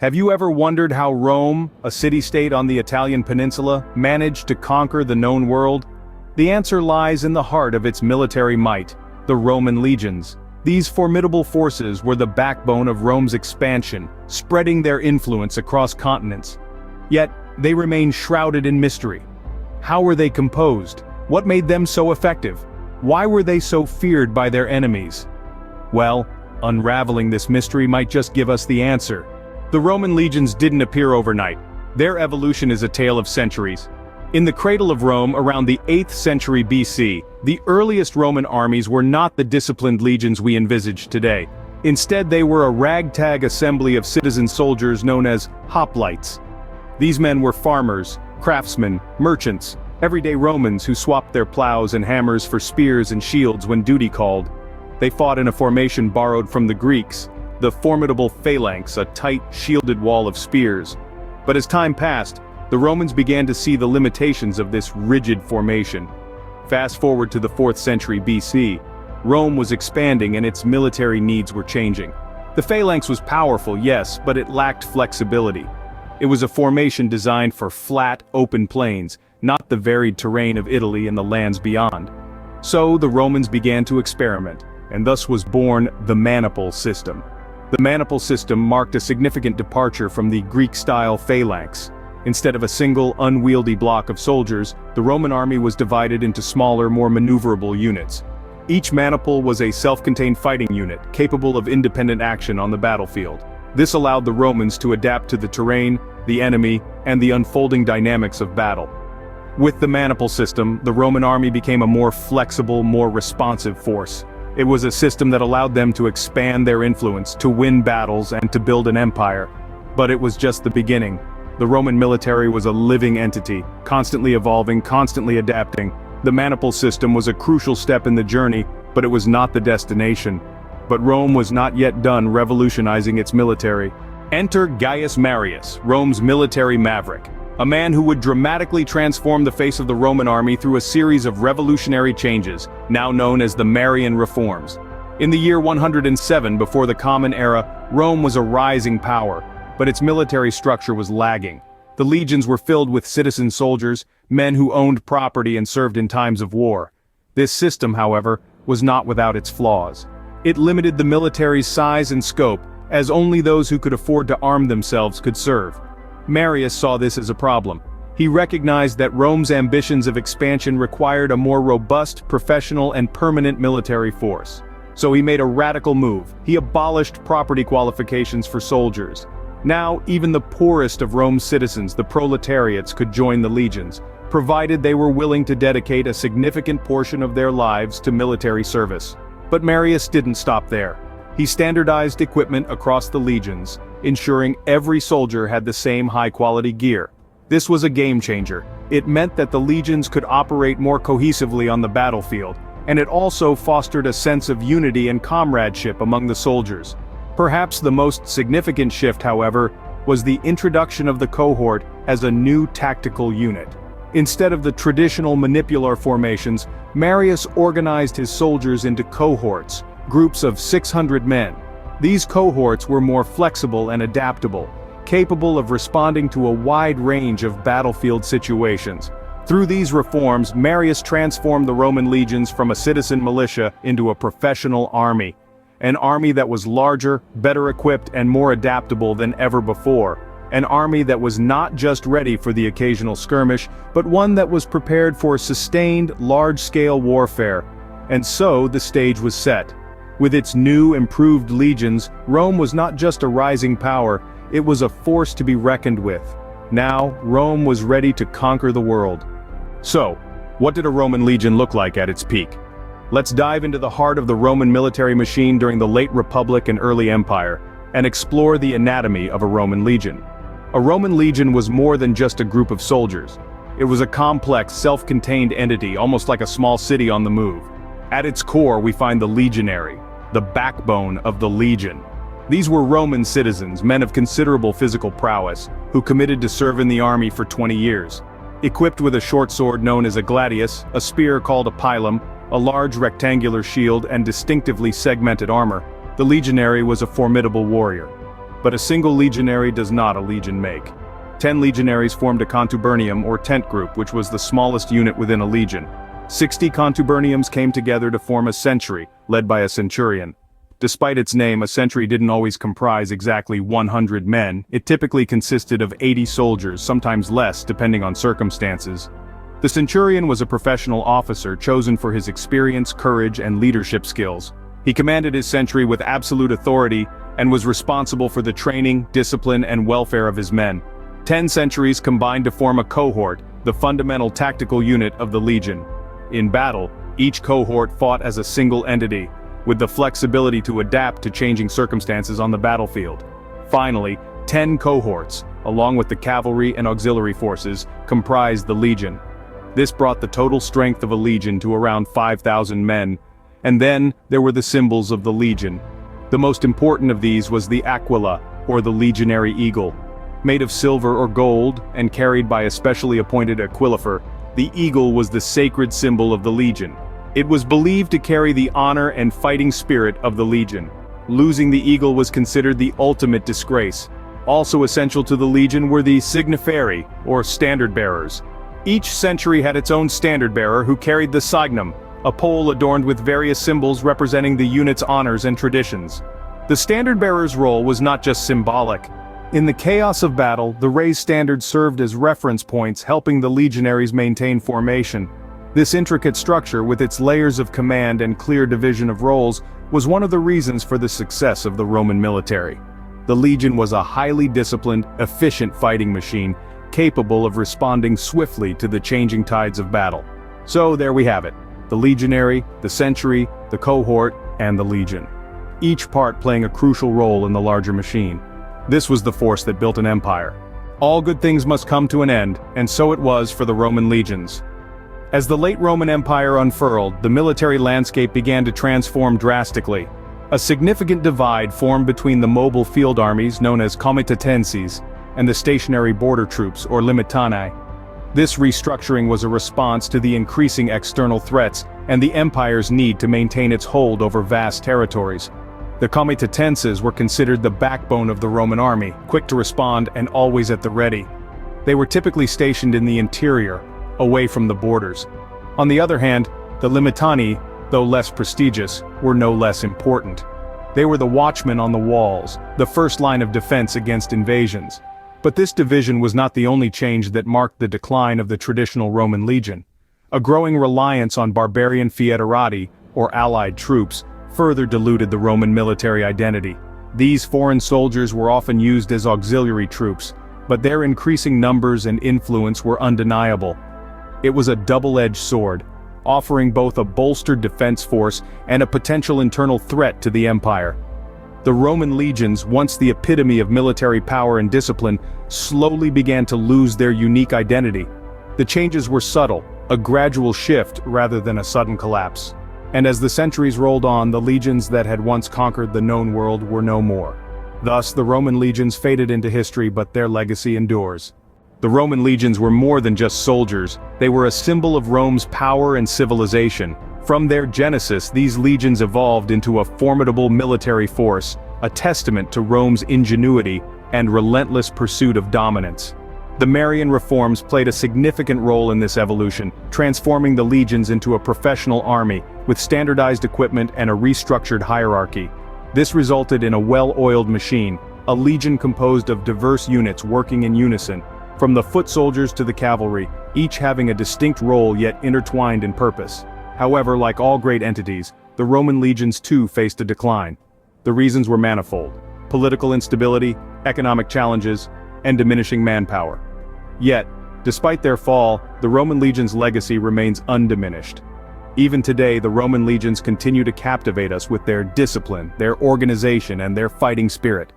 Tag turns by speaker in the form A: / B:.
A: Have you ever wondered how Rome, a city-state on the Italian peninsula, managed to conquer the known world? The answer lies in the heart of its military might, the Roman legions. These formidable forces were the backbone of Rome's expansion, spreading their influence across continents. Yet, they remain shrouded in mystery. How were they composed? What made them so effective? Why were they so feared by their enemies? Well, unraveling this mystery might just give us the answer. The Roman legions didn't appear overnight. Their evolution is a tale of centuries. In the cradle of Rome around the 8th century BC, the earliest Roman armies were not the disciplined legions we envisage today. Instead, they were a ragtag assembly of citizen soldiers known as hoplites. These men were farmers, craftsmen, merchants, everyday Romans who swapped their plows and hammers for spears and shields when duty called. They fought in a formation borrowed from the Greeks, the formidable phalanx, a tight, shielded wall of spears. But as time passed, the Romans began to see the limitations of this rigid formation. Fast forward to the 4th century BC, Rome was expanding and its military needs were changing. The phalanx was powerful, yes, but it lacked flexibility. It was a formation designed for flat, open plains, not the varied terrain of Italy and the lands beyond. So the Romans began to experiment, and thus was born the maniple system. The maniple system marked a significant departure from the Greek-style phalanx. Instead of a single, unwieldy block of soldiers, the Roman army was divided into smaller, more maneuverable units. Each maniple was a self-contained fighting unit, capable of independent action on the battlefield. This allowed the Romans to adapt to the terrain, the enemy, and the unfolding dynamics of battle. With the maniple system, the Roman army became a more flexible, more responsive force. It was a system that allowed them to expand their influence, to win battles, and to build an empire. But it was just the beginning. The Roman military was a living entity, constantly evolving, constantly adapting. The maniple system was a crucial step in the journey, but it was not the destination. But Rome was not yet done revolutionizing its military. Enter Gaius Marius, Rome's military maverick. A man who would dramatically transform the face of the Roman army through a series of revolutionary changes, now known as the Marian Reforms. In the year 107 before the Common Era, Rome was a rising power, but its military structure was lagging. The legions were filled with citizen soldiers, men who owned property and served in times of war. This system, however, was not without its flaws. It limited the military's size and scope, as only those who could afford to arm themselves could serve. Marius saw this as a problem. He recognized that Rome's ambitions of expansion required a more robust, professional, and permanent military force. So he made a radical move. He abolished property qualifications for soldiers. Now, even the poorest of Rome's citizens, the proletariats, could join the legions, provided they were willing to dedicate a significant portion of their lives to military service. But Marius didn't stop there. He standardized equipment across the legions, ensuring every soldier had the same high-quality gear. This was a game changer. It meant that the legions could operate more cohesively on the battlefield, and it also fostered a sense of unity and comradeship among the soldiers. Perhaps the most significant shift, however, was the introduction of the cohort as a new tactical unit. Instead of the traditional manipular formations, Marius organized his soldiers into cohorts, groups of 600 men. These cohorts were more flexible and adaptable, capable of responding to a wide range of battlefield situations. Through these reforms, Marius transformed the Roman legions from a citizen militia into a professional army. An army that was larger, better equipped, and more adaptable than ever before. An army that was not just ready for the occasional skirmish, but one that was prepared for sustained, large-scale warfare. And so the stage was set. With its new, improved legions, Rome was not just a rising power, it was a force to be reckoned with. Now, Rome was ready to conquer the world. So, what did a Roman legion look like at its peak? Let's dive into the heart of the Roman military machine during the late Republic and early Empire, and explore the anatomy of a Roman legion. A Roman legion was more than just a group of soldiers. It was a complex, self-contained entity, almost like a small city on the move. At its core, we find the legionary, the backbone of the legion. These were Roman citizens, men of considerable physical prowess, who committed to serve in the army for 20 years. Equipped with a short sword known as a gladius, a spear called a pilum, a large rectangular shield, and distinctively segmented armor, the legionary was a formidable warrior. But a single legionary does not a legion make. 10 legionaries formed a contubernium or tent group, which was the smallest unit within a legion. 60 contuberniums came together to form a century, led by a centurion. Despite its name, a century didn't always comprise exactly 100 men. It typically consisted of 80 soldiers, sometimes less, depending on circumstances. The centurion was a professional officer chosen for his experience, courage, and leadership skills. He commanded his century with absolute authority and was responsible for the training, discipline, and welfare of his men. 10 centuries combined to form a cohort, the fundamental tactical unit of the legion. In battle, each cohort fought as a single entity, with the flexibility to adapt to changing circumstances on the battlefield. Finally, 10 cohorts, along with the cavalry and auxiliary forces, comprised the legion. This brought the total strength of a legion to around 5,000 men. And then, there were the symbols of the legion. The most important of these was the aquila, or the legionary eagle. Made of silver or gold, and carried by a specially appointed aquilifer, the eagle was the sacred symbol of the legion. It was believed to carry the honor and fighting spirit of the legion. Losing the eagle was considered the ultimate disgrace. Also essential to the legion were the signiferi, or standard-bearers. Each century had its own standard-bearer who carried the signum, a pole adorned with various symbols representing the unit's honors and traditions. The standard-bearer's role was not just symbolic. In the chaos of battle, the raised standard served as reference points, helping the legionaries maintain formation. This intricate structure, with its layers of command and clear division of roles, was one of the reasons for the success of the Roman military. The legion was a highly disciplined, efficient fighting machine, capable of responding swiftly to the changing tides of battle. So there we have it. The legionary, the century, the cohort, and the legion. Each part playing a crucial role in the larger machine. This was the force that built an empire. All good things must come to an end, and so it was for the Roman legions. As the late Roman Empire unfurled, the military landscape began to transform drastically. A significant divide formed between the mobile field armies known as comitatenses and the stationary border troops, or limitanae. This restructuring was a response to the increasing external threats and the empire's need to maintain its hold over vast territories. The comitatenses were considered the backbone of the Roman army, quick to respond and always at the ready. They were typically stationed in the interior, away from the borders. On the other hand, the limitani, though less prestigious, were no less important. They were the watchmen on the walls, the first line of defense against invasions. But this division was not the only change that marked the decline of the traditional Roman legion. A growing reliance on barbarian foederati, or allied troops, further diluted the Roman military identity. These foreign soldiers were often used as auxiliary troops, but their increasing numbers and influence were undeniable. It was a double-edged sword, offering both a bolstered defense force and a potential internal threat to the empire. The Roman legions, once the epitome of military power and discipline, slowly began to lose their unique identity. The changes were subtle, a gradual shift rather than a sudden collapse. And as the centuries rolled on, the legions that had once conquered the known world were no more. Thus, the Roman legions faded into history, but their legacy endures. The Roman legions were more than just soldiers. They were a symbol of Rome's power and civilization. From their genesis, these legions evolved into a formidable military force, a testament to Rome's ingenuity and relentless pursuit of dominance. The Marian reforms played a significant role in this evolution, transforming the legions into a professional army, with standardized equipment and a restructured hierarchy. This resulted in a well-oiled machine, a legion composed of diverse units working in unison, from the foot soldiers to the cavalry, each having a distinct role yet intertwined in purpose. However, like all great entities, the Roman legions too faced a decline. The reasons were manifold: political instability, economic challenges, and diminishing manpower. Yet, despite their fall, the Roman legion's legacy remains undiminished. Even today, the Roman legions continue to captivate us with their discipline, their organization, and their fighting spirit.